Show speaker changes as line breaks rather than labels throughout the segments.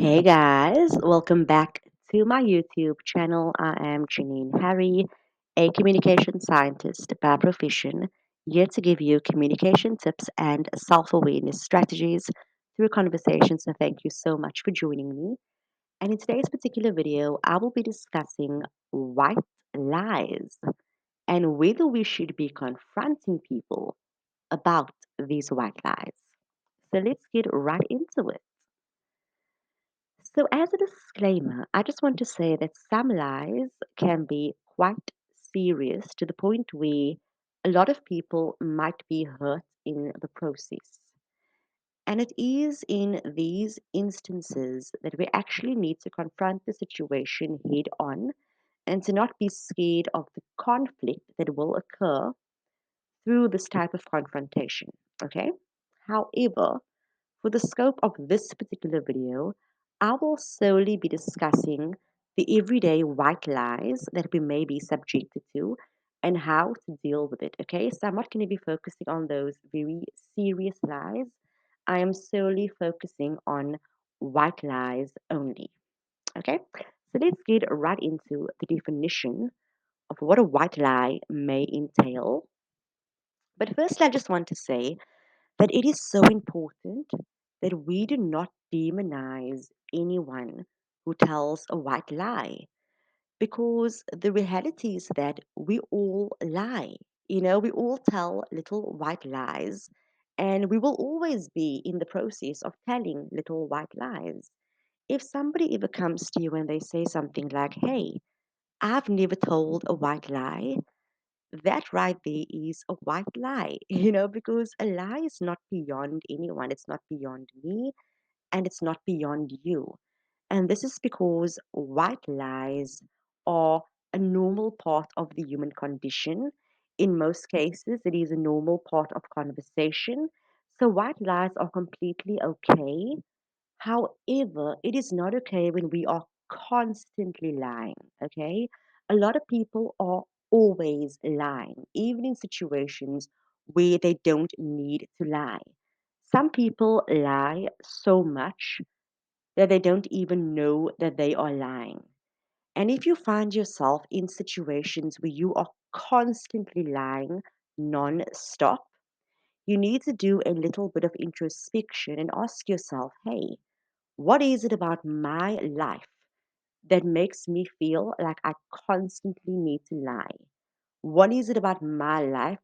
Hey guys, welcome back to my YouTube channel. I am Janine Harry, a communication scientist by profession, here to give you communication tips and self awareness strategies through conversation. So, thank you so much for joining me. And in today's particular video, I will be discussing white lies and whether we should be confronting people about these white lies. So, let's get right into it. So, as a disclaimer, I just want to say that some lies can be quite serious to the point where a lot of people might be hurt in the process. And it is in these instances that we actually need to confront the situation head on and to not be scared of the conflict that will occur through this type of confrontation. Okay? However, for the scope of this particular video, I will solely be discussing the everyday white lies that we may be subjected to and how to deal with it. Okay, so I'm not going to be focusing on those very serious lies. I am solely focusing on white lies only. Okay, so let's get right into the definition of what a white lie may entail. But first, I just want to say that it is so important that we do not demonize anyone who tells a white lie because the reality is that we all lie. We all tell little white lies, and we will always be in the process of telling little white lies. If somebody ever comes to you and they say something like, "Hey, I've never told a white lie," that right there is a white lie, because a lie is not beyond anyone. It's not beyond me and it's not beyond you. And this is because white lies are a normal part of the human condition. In most cases, it is a normal part of conversation. So white lies are completely okay. However, it is not okay when we are constantly lying, okay? A lot of people are always lying, even in situations where they don't need to lie. Some people lie so much that they don't even know that they are lying. And if you find yourself in situations where you are constantly lying non-stop, you need to do a little bit of introspection and ask yourself, hey, what is it about my life that makes me feel like I constantly need to lie? What is it about my life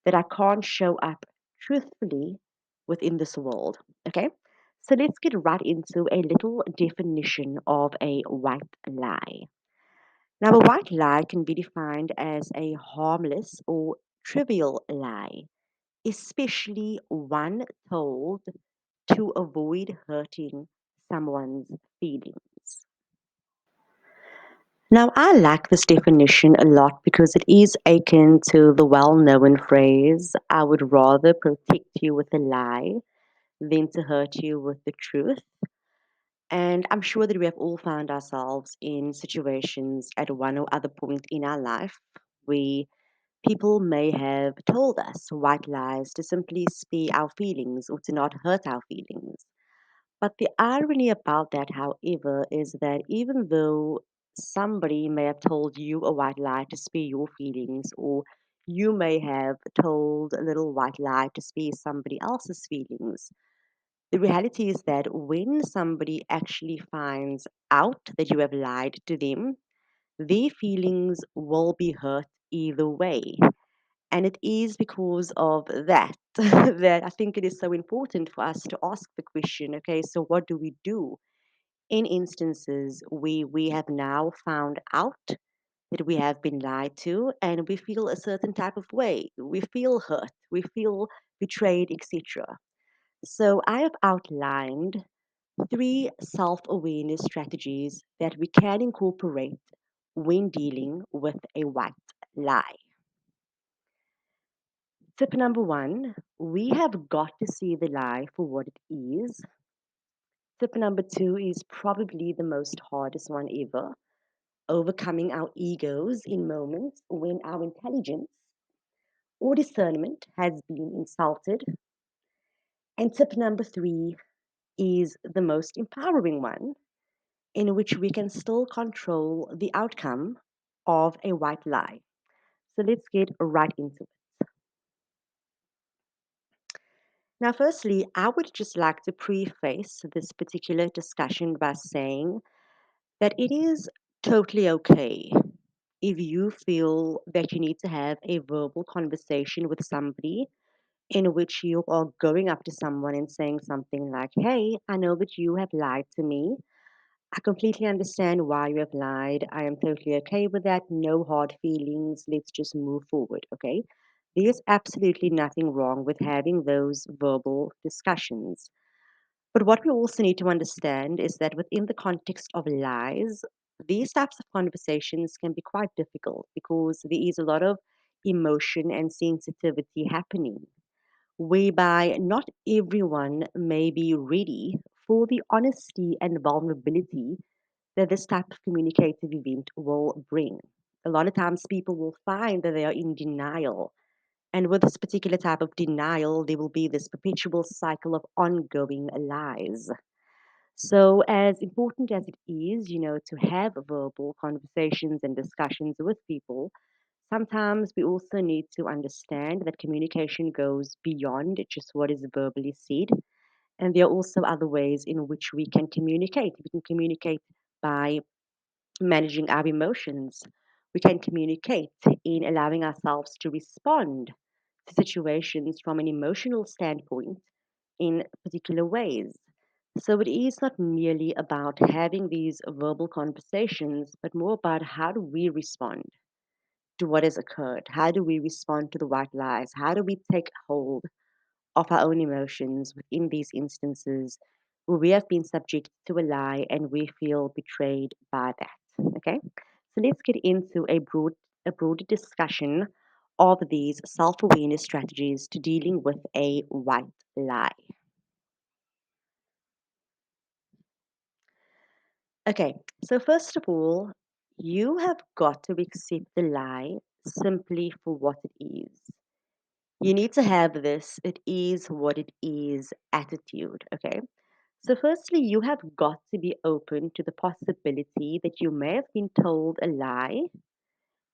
that I can't show up truthfully within this world? Okay, so let's get right into a little definition of a white lie. Now, a white lie can be defined as a harmless or trivial lie, especially one told to avoid hurting someone's feelings. Now, I like this definition a lot because it is akin to the well known phrase, I would rather protect you with a lie than to hurt you with the truth. And I'm sure that we have all found ourselves in situations at one or other point in our life where people may have told us white lies to simply spare our feelings or to not hurt our feelings. But the irony about that, however, is that even though somebody may have told you a white lie to spare your feelings, or you may have told a little white lie to spare somebody else's feelings, the reality is that when somebody actually finds out that you have lied to them, their feelings will be hurt either way. And it is because of that that I think it is so important for us to ask the question, okay, so what do we do in instances where we have now found out that we have been lied to and we feel a certain type of way? We feel hurt, we feel betrayed, etc. So I have outlined three self awareness strategies that we can incorporate when dealing with a white lie. Tip number one, we have got to see the lie for what it is. Tip number two is probably the most hardest one ever, overcoming our egos in moments when our intelligence or discernment has been insulted. And tip number three, is the most empowering one, in which we can still control the outcome of a white lie. So let's get right into it. Now, firstly, I would just like to preface this particular discussion by saying that it is totally okay if you feel that you need to have a verbal conversation with somebody in which you are going up to someone and saying something like, "Hey, I know that you have lied to me. I completely understand why you have lied. I am totally okay with that. No hard feelings. Let's just move forward." Okay. There's absolutely nothing wrong with having those verbal discussions. But what we also need to understand is that within the context of lies, these types of conversations can be quite difficult because there is a lot of emotion and sensitivity happening, whereby not everyone may be ready for the honesty and vulnerability that this type of communicative event will bring. A lot of times people will find that they are in denial. And with this particular type of denial, there will be this perpetual cycle of ongoing lies. So, as important as it is, to have verbal conversations and discussions with people, sometimes we also need to understand that communication goes beyond just what is verbally said. And there are also other ways in which we can communicate. We can communicate by managing our emotions. We can communicate in allowing ourselves to respond to situations from an emotional standpoint in particular ways. So it is not merely about having these verbal conversations, but more about how do we respond to what has occurred? How do we respond to the white lies? How do we take hold of our own emotions within these instances where we have been subject to a lie and we feel betrayed by that? Okay, so let's get into a broader discussion of these self-awareness strategies to dealing with a white lie. Okay, so first of all, you have got to accept the lie simply for what it is. You need to have this, it is what it is attitude, okay? So, firstly, you have got to be open to the possibility that you may have been told a lie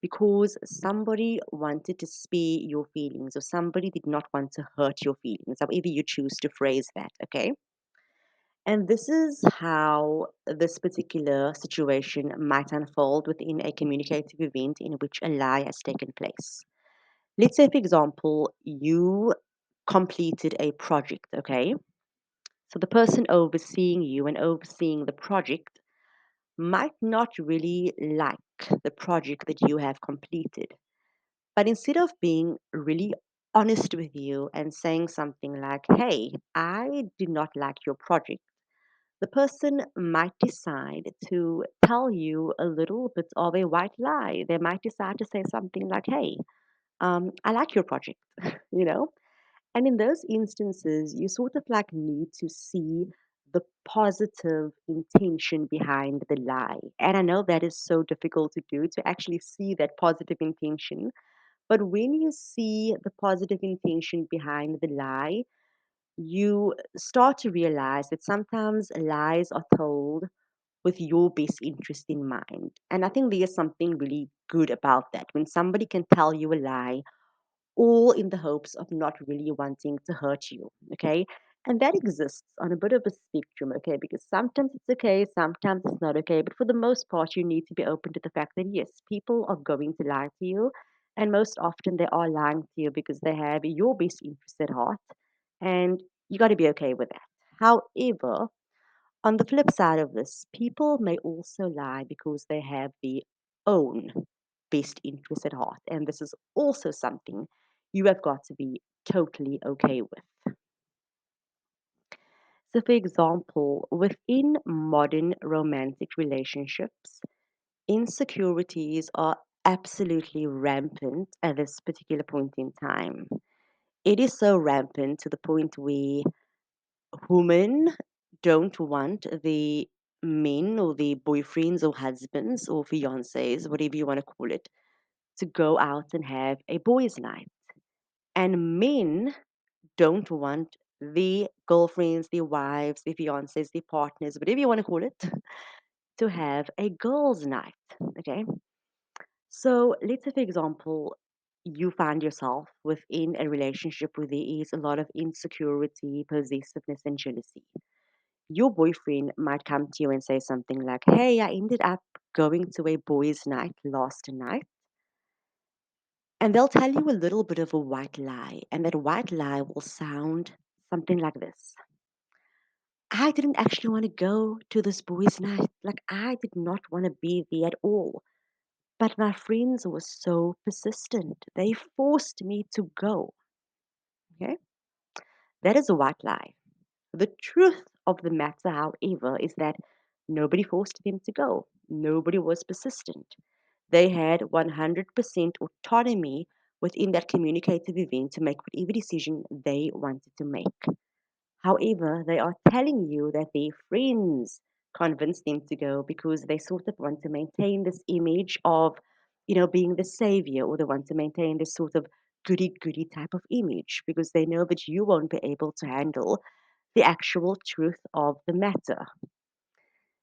because somebody wanted to spare your feelings or somebody did not want to hurt your feelings, however you choose to phrase that, okay? And this is how this particular situation might unfold within a communicative event in which a lie has taken place. Let's say, for example, you completed a project, okay? So the person overseeing you and overseeing the project might not really like the project that you have completed. But instead of being really honest with you and saying something like, "Hey, I did not like your project," the person might decide to tell you a little bit of a white lie. They might decide to say something like, "Hey, I like your project," you know? And in those instances, you sort of like need to see the positive intention behind the lie. And I know that is so difficult to do to actually see that positive intention. But when you see the positive intention behind the lie, you start to realize that sometimes lies are told with your best interest in mind. And I think there's something really good about that. When somebody can tell you a lie all in the hopes of not really wanting to hurt you. Okay. And that exists on a bit of a spectrum, okay, because sometimes it's okay, sometimes it's not okay. But for the most part, you need to be open to the fact that yes, people are going to lie to you. And most often they are lying to you because they have your best interest at heart. And you got to be okay with that. However, on the flip side of this, people may also lie because they have their own best interest at heart. And this is also something you have got to be totally okay with. So, for example, within modern romantic relationships, insecurities are absolutely rampant at this particular point in time. It is so rampant to the point where women don't want the men or the boyfriends or husbands or fiancés, whatever you want to call it, to go out and have a boys' night. And men don't want the girlfriends, the wives, the fiancés, the partners, whatever you want to call it, to have a girls' night. Okay. So let's say, for example, you find yourself within a relationship where there is a lot of insecurity, possessiveness, and jealousy. Your boyfriend might come to you and say something like, "Hey, I ended up going to a boys' night last night." And they'll tell you a little bit of a white lie. And that white lie will sound something like this: I didn't actually want to go to this boys' night. Like, I did not want to be there at all. But my friends were so persistent. They forced me to go. Okay? That is a white lie. The truth of the matter, however, is that nobody forced them to go. Nobody was persistent. They had 100% autonomy within that communicative event to make whatever decision they wanted to make. However, they are telling you that their friends convinced them to go because they sort of want to maintain this image of, being the savior, or they want to maintain this sort of goody goody type of image because they know that you won't be able to handle the actual truth of the matter.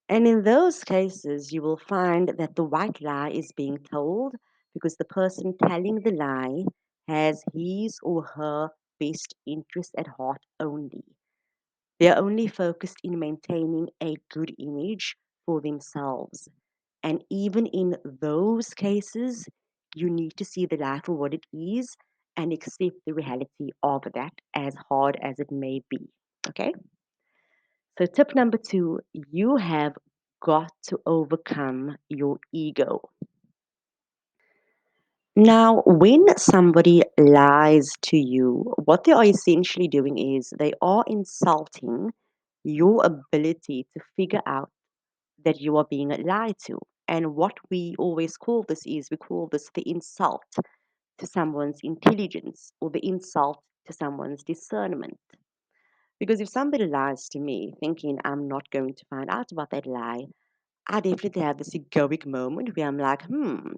And in those cases, you will find that the white lie is being told because the person telling the lie has his or her best interest at heart only. They're only focused in maintaining a good image for themselves. And even in those cases, you need to see the lie for what it is and accept the reality of that, as hard as it may be. Okay? So, tip number two, you have got to overcome your ego. Now, when somebody lies to you, what they are essentially doing is they are insulting your ability to figure out that you are being lied to. And what we always call this is we call this the insult to someone's intelligence, or the insult to someone's discernment. Because if somebody lies to me thinking I'm not going to find out about that lie, I definitely have this egoic moment where I'm like,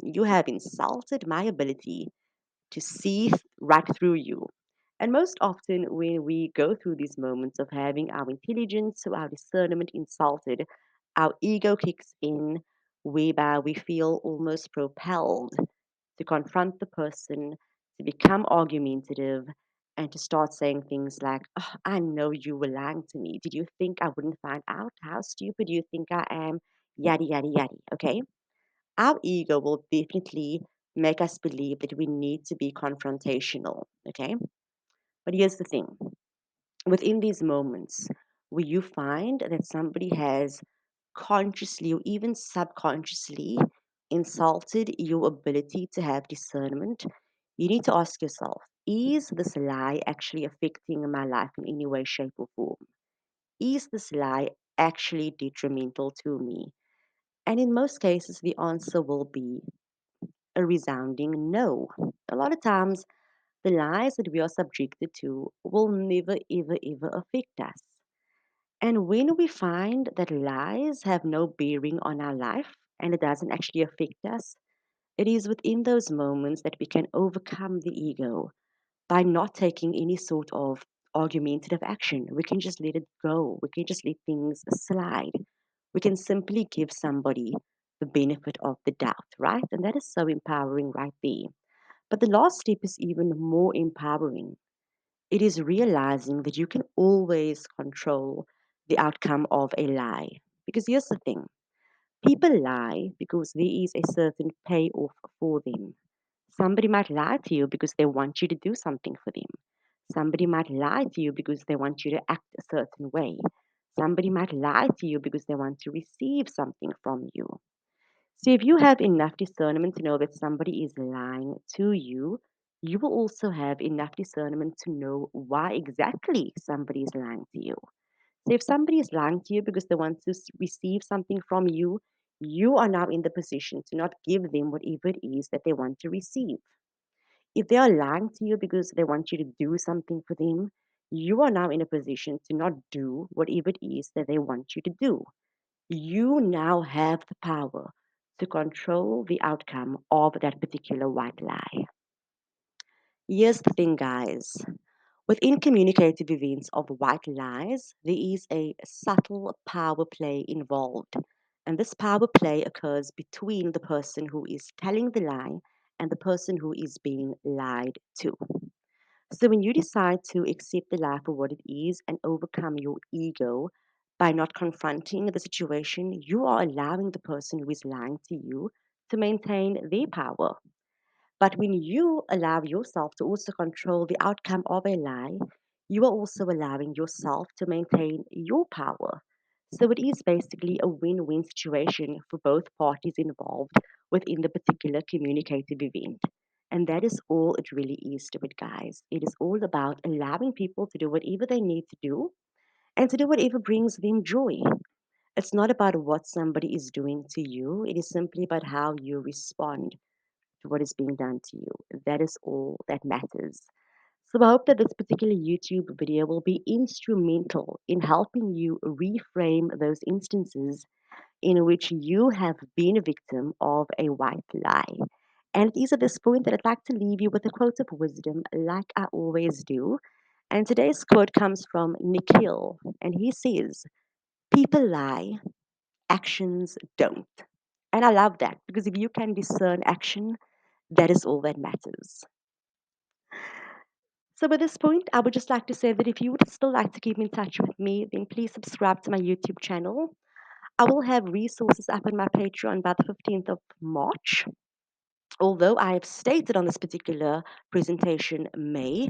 you have insulted my ability to see right through you. And most often, when we go through these moments of having our intelligence or our discernment insulted, our ego kicks in, whereby we feel almost propelled to confront the person, to become argumentative, and to start saying things like, "Oh, I know you were lying to me. Did you think I wouldn't find out? How stupid do you think I am?" Yada, yada, yada. Okay? Our ego will definitely make us believe that we need to be confrontational. Okay? But here's the thing, within these moments where you find that somebody has consciously or even subconsciously insulted your ability to have discernment, you need to ask yourself, is this lie actually affecting my life in any way, shape, or form? Is this lie actually detrimental to me? And in most cases, the answer will be a resounding no. A lot of times, the lies that we are subjected to will never, ever, ever affect us. And when we find that lies have no bearing on our life and it doesn't actually affect us, it is within those moments that we can overcome the ego by not taking any sort of argumentative action. We can just let it go. We can just let things slide. We can simply give somebody the benefit of the doubt, right? And that is so empowering right there. But the last step is even more empowering. It is realizing that you can always control the outcome of a lie. Because here's the thing, people lie because there is a certain payoff for them. Somebody might lie to you because they want you to do something for them. Somebody might lie to you because they want you to act a certain way. Somebody might lie to you because they want to receive something from you. So if you have enough discernment to know that somebody is lying to you will also have enough discernment to know why exactly somebody is lying to you. So if somebody is lying to you because they want to receive something from you, you are now in the position to not give them whatever it is that they want to receive. If they are lying to you because they want you to do something for them, you are now in a position to not do whatever it is that they want you to do. You now have the power to control the outcome of that particular white lie. Here's the thing, guys. Within communicative events of white lies, there is a subtle power play involved. And this power play occurs between the person who is telling the lie and the person who is being lied to. So when you decide to accept the lie for what it is and overcome your ego by not confronting the situation, you are allowing the person who is lying to you to maintain their power. But when you allow yourself to also control the outcome of a lie, you are also allowing yourself to maintain your power. So it is basically a win win situation for both parties involved within the particular communicative event. And that is all it really is to it, guys. It is all about allowing people to do whatever they need to do and to do whatever brings them joy. It's not about what somebody is doing to you, it is simply about how you respond to what is being done to you. That is all that matters. So I hope that this particular YouTube video will be instrumental in helping you reframe those instances in which you have been a victim of a white lie. And it is at this point that I'd like to leave you with a quote of wisdom, like I always do. And today's quote comes from Nikhil, and he says, "People lie, actions don't." And I love that because if you can discern action, that is all that matters. So at this point, I would just like to say that if you would still like to keep in touch with me, then please subscribe to my YouTube channel. I will have resources up on my Patreon by the 15th of March. Although I have stated on this particular presentation May,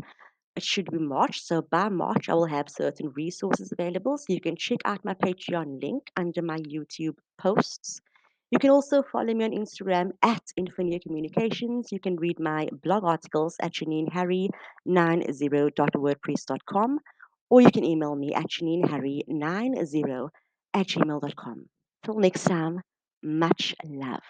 it should be March. So by March, I will have certain resources available. So you can check out my Patreon link under my YouTube posts. You can also follow me on Instagram at Infinia Communications. You can read my blog articles at janineharry90.wordpress.com, or you can email me at janineharry90 at gmail.com. Till next time, much love.